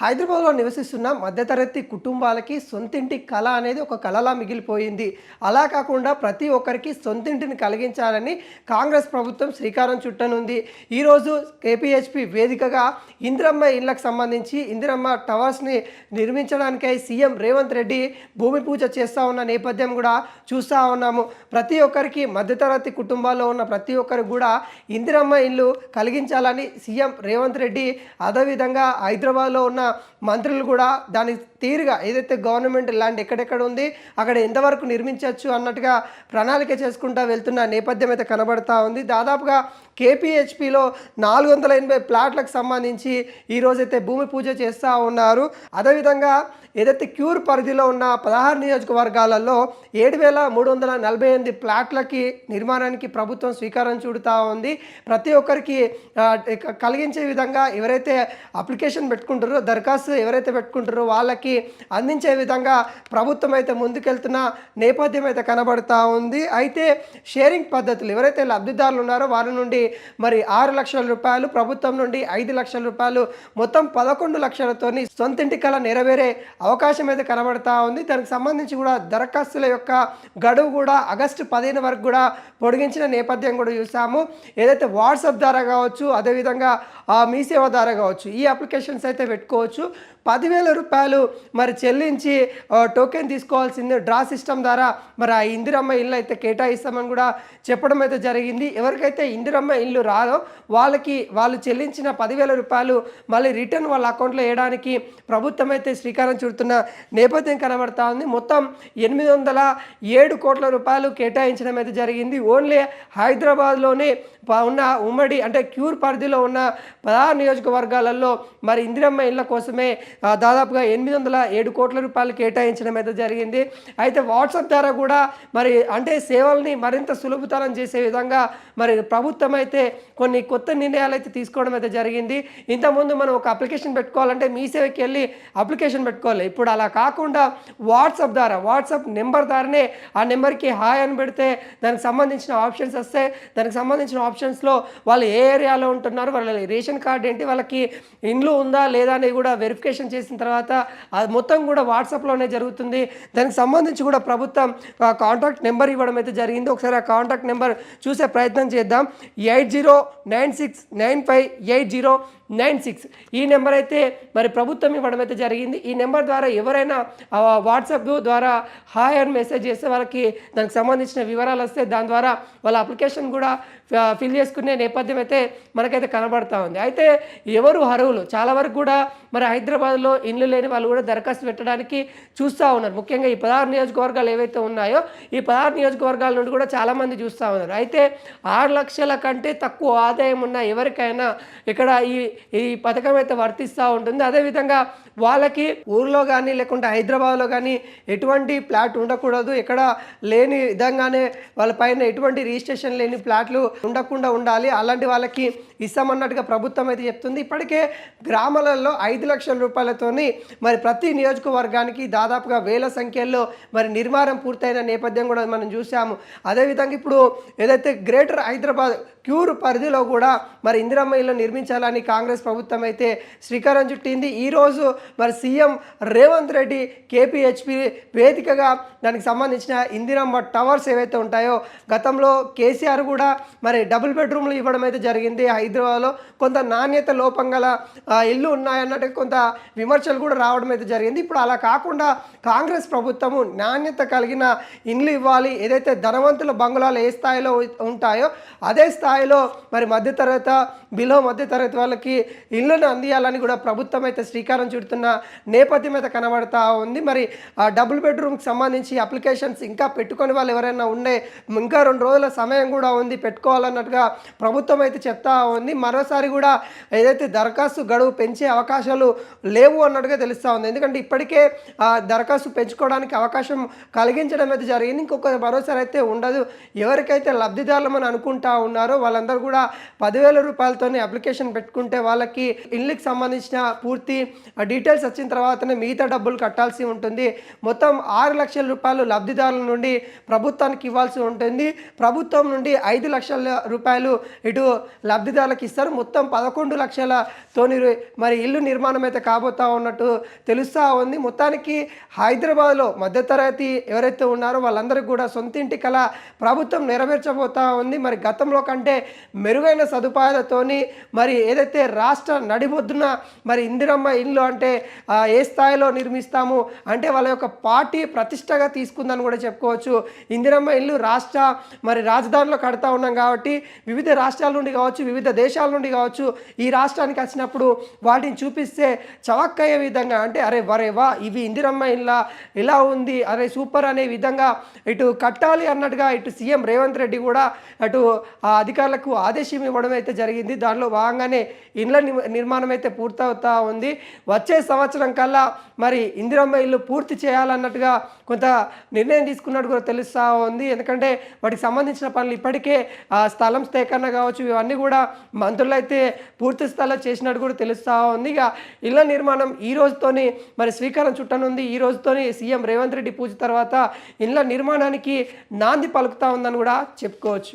హైదరాబాద్లో నివసిస్తున్న మధ్యతరగతి కుటుంబాలకి సొంతింటి కళ అనేది ఒక కళలా మిగిలిపోయింది. అలా కాకుండా ప్రతి ఒక్కరికి సొంతింటిని కలిగించాలని కాంగ్రెస్ ప్రభుత్వం శ్రీకారం చుట్టనుంది. ఈరోజు కేపీహెచ్పీ వేదికగా ఇందిరమ్మ ఇళ్లకు సంబంధించి ఇందిరమ్మ టవర్స్ని నిర్మించడానికై సీఎం రేవంత్ రెడ్డి భూమి పూజ చేస్తూ ఉన్న నేపథ్యం కూడా చూస్తూ ఉన్నాము. ప్రతి ఒక్కరికి మధ్యతరగతి కుటుంబాల్లో ఉన్న ప్రతి ఒక్కరికి కూడా ఇందిరమ్మ ఇల్లు కలిగించాలని సీఎం రేవంత్ రెడ్డి అదేవిధంగా హైదరాబాద్లో ఉన్న మంత్రులు కూడా దానికి తీరుగా ఏదైతే గవర్నమెంట్ ల్యాండ్ ఎక్కడెక్కడ ఉంది అక్కడ ఎంతవరకు నిర్మించవచ్చు అన్నట్టుగా ప్రణాళిక చేసుకుంటూ వెళ్తున్న నేపథ్యం అయితే కనబడతా ఉంది. దాదాపుగా కేపీహెచ్పిలో 480 ప్లాట్లకు సంబంధించి ఈరోజైతే భూమి పూజ చేస్తూ ఉన్నారు. అదేవిధంగా ఏదైతే క్యూర్ పరిధిలో ఉన్న 16 నియోజకవర్గాలలో 7,348 ప్లాట్లకి నిర్మాణానికి ప్రభుత్వం స్వీకారం చుడుతూ ఉంది. ప్రతి ఒక్కరికి కలిగించే విధంగా ఎవరైతే అప్లికేషన్ పెట్టుకుంటారో దరఖాస్తు ఎవరైతే పెట్టుకుంటారో వాళ్ళకి అందించే విధంగా ప్రభుత్వం అయితే ముందుకెళ్తున్న నేపథ్యం అయితే కనబడతా ఉంది. అయితే షేరింగ్ పద్ధతులు ఎవరైతే లబ్ధిదారులు ఉన్నారో వారి నుండి మరి 6 లక్షల రూపాయలు, ప్రభుత్వం నుండి 5 లక్షల రూపాయలు, మొత్తం 11 లక్షలతోని సొంతింటి కల నెరవేరే అవకాశం అయితే కనబడతా ఉంది. దానికి సంబంధించి కూడా దరఖాస్తుల యొక్క గడువు కూడా ఆగస్టు 15 వరకు కూడా పొడిగించిన నేపథ్యం కూడా చూసాము. ఏదైతే వాట్సాప్ ద్వారా కావచ్చు, అదేవిధంగా మీ సేవ ద్వారా కావచ్చు ఈ అప్లికేషన్స్ అయితే పెట్టుకోవచ్చు. 10,000 రూపాయలు మరి చెల్లించి టోకెన్ తీసుకోవాల్సింది డ్రా సిస్టమ్ ద్వారా మరి ఆ ఇందిరమ్మ ఇల్లు అయితే కేటాయిస్తామని కూడా చెప్పడం అయితే జరిగింది. ఎవరికైతే ఇందిరమ్మ ఇల్లు రాదో వాళ్ళు చెల్లించిన 10,000 రూపాయలు మళ్ళీ రిటర్న్ వాళ్ళ అకౌంట్లో వేయడానికి ప్రభుత్వం అయితే శ్రీకారం చుడుతున్న నేపథ్యం కనబడతా ఉంది. మొత్తం 807 కోట్ల రూపాయలు కేటాయించడం అయితే జరిగింది. ఓన్లీ హైదరాబాద్లోనే ఉన్న ఉమ్మడి అంటే క్యూర్ పరిధిలో ఉన్న 16 నియోజకవర్గాలలో మరి ఇందిరమ్మ ఇళ్ళ కోసమే దాదాపుగా 807 కోట్ల రూపాయలు కేటాయించడం అయితే జరిగింది. అయితే వాట్సాప్ ద్వారా కూడా మరి అంటే సేవల్ని మరింత సులభతరం చేసే విధంగా మరి ప్రభుత్వం అయితే కొన్ని కొత్త నిర్ణయాలు అయితే తీసుకోవడం అయితే జరిగింది. ఇంతకుముందు మనం ఒక అప్లికేషన్ పెట్టుకోవాలంటే మీ సేవకి వెళ్ళి అప్లికేషన్ పెట్టుకోవాలి. ఇప్పుడు అలా కాకుండా వాట్సాప్ ద్వారా వాట్సాప్ నెంబర్ ద్వారానే ఆ నెంబర్కి హాయ్ అని పెడితే దానికి సంబంధించిన ఆప్షన్స్ వస్తాయి. దానికి సంబంధించిన ఆప్షన్స్లో వాళ్ళు ఏ ఏరియాలో ఉంటున్నారు, వాళ్ళ రేషన్ కార్డు ఏంటి, వాళ్ళకి ఇండ్లు ఉందా లేదా అనేది కూడా వెరిఫికేషన్ చేసిన తర్వాత అది మొత్తం కూడా వాట్సాప్లోనే జరుగుతుంది. దానికి సంబంధించి కూడా ప్రభుత్వం కాంటాక్ట్ నెంబర్ ఇవ్వడం అయితే జరిగింది. ఒకసారి ఆ కాంటాక్ట్ నెంబర్ చూసే ప్రయత్నం చేద్దాం. 8096958096 ఈ నెంబర్ అయితే మరి ప్రభుత్వం ఇవ్వడం అయితే జరిగింది. ఈ నెంబర్ ద్వారా ఎవరైనా వాట్సాప్ ద్వారా హాయ్ అని మెసేజ్ చేస్తే వాళ్ళకి దానికి సంబంధించిన వివరాలు వస్తే దాని ద్వారా వాళ్ళ అప్లికేషన్ కూడా ఫిల్ చేసుకునే నేపథ్యం అయితే మనకైతే కనబడతా ఉంది. అయితే ఎవరు అర్హులు చాలా వరకు కూడా మరి హైదరాబాద్లో ఇండ్లు లేని వాళ్ళు కూడా దరఖాస్తు పెట్టడానికి చూస్తూ ఉన్నారు. ముఖ్యంగా ఈ 16 నియోజకవర్గాలు ఏవైతే ఉన్నాయో ఈ 16 నియోజకవర్గాల నుండి కూడా చాలామంది చూస్తూ ఉన్నారు. అయితే 6 లక్షల కంటే తక్కువ ఆదాయం ఉన్న ఎవరికైనా ఇక్కడ ఈ పథకం అయితే వర్తిస్తూ ఉంటుంది. అదేవిధంగా వాళ్ళకి ఊర్లో కానీ లేకుంటే హైదరాబాద్లో కానీ ఎటువంటి ప్లాట్ ఉండకూడదు, ఎక్కడ లేని విధంగానే వాళ్ళ పైన ఎటువంటి రిజిస్ట్రేషన్ లేని ప్లాట్లు ఉండకుండా ఉండాలి. అలాంటి వాళ్ళకి ఇస్తామన్నట్టుగా ప్రభుత్వం అయితే చెప్తుంది. ఇప్పటికే గ్రామాలలో 5 లక్షల రూపాయలతోని మరి ప్రతి నియోజకవర్గానికి దాదాపుగా వేల సంఖ్యలో మరి నిర్మాణం పూర్తయిన నేపథ్యం కూడా మనం చూసాము. అదేవిధంగా ఇప్పుడు ఏదైతే గ్రేటర్ హైదరాబాద్ క్యూర్ పరిధిలో కూడా మరి ఇందిరమ్మ ఇల్లు నిర్మించాలని కాంగ్రెస్ ప్రభుత్వం అయితే శ్రీకారం చుట్టింది. ఈరోజు మరి సీఎం రేవంత్ రెడ్డి కేపీహెచ్పీ వేదికగా దానికి సంబంధించిన ఇందిరమ్మ టవర్స్ ఏవైతే ఉంటాయో గతంలో కేసీఆర్ కూడా మరి డబుల్ బెడ్రూమ్లు ఇవ్వడం అయితే జరిగింది. హైదరాబాద్లో కొంత నాణ్యత లోపం గల ఇల్లు ఉన్నాయన్నట్టు కొంత విమర్శలు కూడా రావడం అయితే జరిగింది. ఇప్పుడు అలా కాకుండా కాంగ్రెస్ ప్రభుత్వము నాణ్యత కలిగిన ఇండ్లు ఇవ్వాలి. ఏదైతే ధనవంతుల బంగ్లాలు ఏ స్థాయిలో ఉంటాయో అదే స్థాయిలో మరి బిలో మధ్యతరగతి వాళ్ళకి ఇళ్ళను అందియాలని కూడా ప్రభుత్వం అయితే శ్రీకారం చుడుతున్న నేపథ్యం అయితే కనబడతా ఉంది. మరి ఆ డబుల్ బెడ్రూమ్కి సంబంధించి అప్లికేషన్స్ ఇంకా పెట్టుకొని వాళ్ళు ఎవరైనా ఉండే ఇంకా 2 రోజుల సమయం కూడా ఉంది పెట్టుకోవాలన్నట్టుగా ప్రభుత్వం అయితే చెప్తా ఉంది. మరోసారి కూడా ఏదైతే దరఖాస్తు గడువు పెంచే అవకాశాలు లేవు అన్నట్టుగా తెలుస్తూ ఉంది. ఎందుకంటే ఇప్పటికే దరఖాస్తు పెంచుకోవడానికి అవకాశం కలిగించడం అయితే జరిగింది. మరోసారి అయితే ఉండదు. ఎవరికైతే లబ్ధిదారులు అని అనుకుంటా ఉన్నారో వాళ్ళందరూ కూడా 10,000 రూపాయలతోనే అప్లికేషన్ పెట్టుకుంటే వాళ్ళకి ఇళ్ళకి సంబంధించిన పూర్తి డీటెయిల్స్ వచ్చిన తర్వాతనే మిగతా డబ్బులు కట్టాల్సి ఉంటుంది. మొత్తం 6 లక్షల రూపాయలు లబ్ధిదారుల నుండి ప్రభుత్వానికి ఇవ్వాల్సి ఉంటుంది. ప్రభుత్వం నుండి 5 లక్షల రూపాయలు ఇటు లబ్ధిదారు లబ్ధిదారులకు ఇస్తారు. మొత్తం 11 లక్షలతోని మరి ఇల్లు నిర్మాణం అయితే కాబోతా ఉన్నట్టు తెలుస్తూ ఉంది. మొత్తానికి హైదరాబాద్లో మధ్యతరగతి ఎవరైతే ఉన్నారో వాళ్ళందరికీ కూడా సొంతింటి కల ప్రభుత్వం నెరవేర్చబోతా ఉంది. మరి గతంలో కంటే మెరుగైన సదుపాయాలతోని మరి ఏదైతే రాష్ట్ర నడిబొద్దున మరి ఇందిరమ్మ ఇల్లు అంటే ఏ స్థాయిలో నిర్మిస్తాము అంటే వాళ్ళ యొక్క పార్టీ ప్రతిష్టగా తీసుకుందని కూడా చెప్పుకోవచ్చు. ఇందిరమ్మ ఇల్లు మరి రాజధానిలో కడతా ఉన్నాం కాబట్టి వివిధ రాష్ట్రాల నుండి కావచ్చు, వివిధ దేశాల నుండి కావచ్చు, ఈ రాష్ట్రానికి వచ్చినప్పుడు వాటిని చూపిస్తే చవక్కయ్యే విధంగా అంటే అరే వరే వా ఇవి ఇందిరమ్మ ఇల్లా ఇలా ఉంది, అరే సూపర్ అనే విధంగా ఇటు కట్టాలి అన్నట్టుగా ఇటు సీఎం రేవంత్ రెడ్డి కూడా అటు ఆ అధికారులకు ఆదేశం ఇవ్వడం అయితే జరిగింది. దానిలో భాగంగానే ఇండ్ల నిర్మాణం అయితే పూర్తవుతా ఉంది. వచ్చే సంవత్సరం కల్లా మరి ఇందిరమ్మ ఇల్లు పూర్తి చేయాలన్నట్టుగా కొంత నిర్ణయం తీసుకున్నట్టు కూడా తెలుస్తూ ఉంది. ఎందుకంటే వాటికి సంబంధించిన పనులు ఇప్పటికే స్థలం సేకరణ కావచ్చు, ఇవన్నీ కూడా మంత్రులు అయితే పూర్తి స్థలం చేసినట్టు కూడా తెలుస్తూ ఉంది. ఇక ఇళ్ల నిర్మాణం ఈ రోజుతోని మరి శ్రీకారం చుట్టనుంది. ఈ రోజుతోని సీఎం రేవంత్ రెడ్డి పూజ తర్వాత ఇళ్ల నిర్మాణానికి నాంది పలుకుతా ఉందని కూడా చెప్పుకోవచ్చు.